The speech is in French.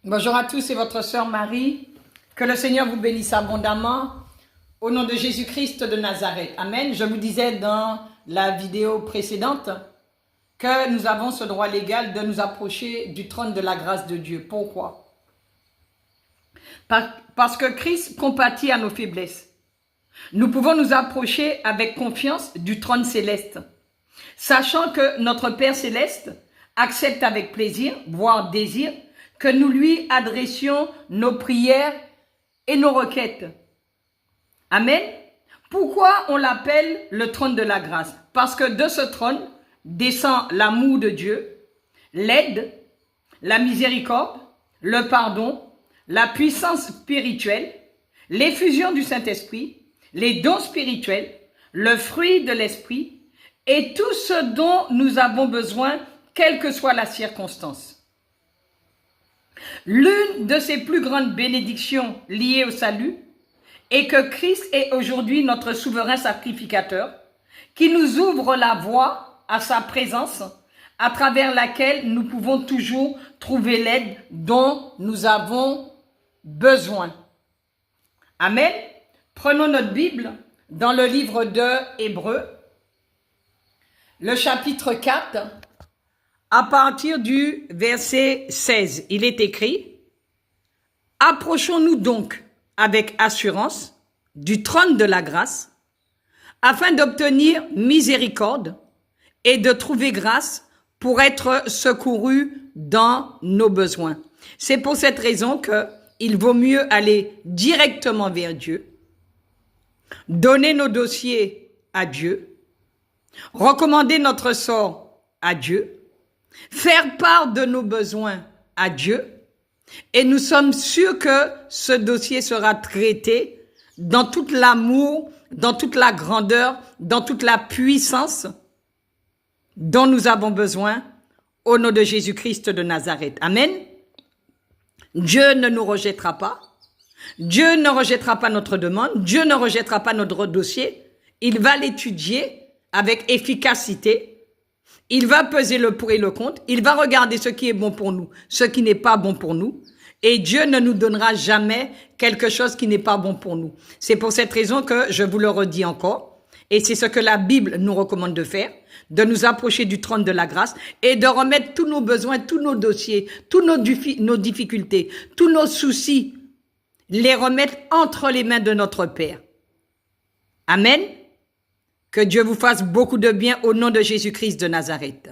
Bonjour à tous, c'est votre sœur Marie. Que le Seigneur vous bénisse abondamment. Au nom de Jésus-Christ de Nazareth. Amen. Je vous disais dans la vidéo précédente que nous avons ce droit légal de nous approcher du trône de la grâce de Dieu. Pourquoi? Parce que Christ compatit à nos faiblesses. Nous pouvons nous approcher avec confiance du trône céleste, sachant que notre Père céleste accepte avec plaisir, voire désir, que nous lui adressions nos prières et nos requêtes. Amen. Pourquoi on l'appelle le trône de la grâce? Parce que de ce trône descend l'amour de Dieu, l'aide, la miséricorde, le pardon, la puissance spirituelle, l'effusion du Saint-Esprit, les dons spirituels, le fruit de l'Esprit et tout ce dont nous avons besoin, quelle que soit la circonstance. L'une de ces plus grandes bénédictions liées au salut est que Christ est aujourd'hui notre souverain sacrificateur qui nous ouvre la voie à sa présence à travers laquelle nous pouvons toujours trouver l'aide dont nous avons besoin. Amen. Prenons notre Bible dans le livre de Hébreux, le chapitre 4, à partir du verset 16. Il est écrit: « Approchons-nous donc avec assurance du trône de la grâce, afin d'obtenir miséricorde et de trouver grâce pour être secourus dans nos besoins. » C'est pour cette raison qu'il vaut mieux aller directement vers Dieu, donner nos dossiers à Dieu, recommander notre sort à Dieu, faire part de nos besoins à Dieu, et nous sommes sûrs que ce dossier sera traité dans tout l'amour, dans toute la grandeur, dans toute la puissance dont nous avons besoin au nom de Jésus-Christ de Nazareth. Amen. Dieu ne nous rejettera pas. Dieu ne rejettera pas notre demande. Dieu ne rejettera pas notre dossier. Il va l'étudier avec efficacité. Il va peser le pour et le contre. Il va regarder ce qui est bon pour nous, ce qui n'est pas bon pour nous. Et Dieu ne nous donnera jamais quelque chose qui n'est pas bon pour nous. C'est pour cette raison que je vous le redis encore. Et c'est ce que la Bible nous recommande de faire, de nous approcher du trône de la grâce et de remettre tous nos besoins, tous nos dossiers, tous nos difficultés, tous nos soucis, les remettre entre les mains de notre Père. Amen. Que Dieu vous fasse beaucoup de bien au nom de Jésus-Christ de Nazareth.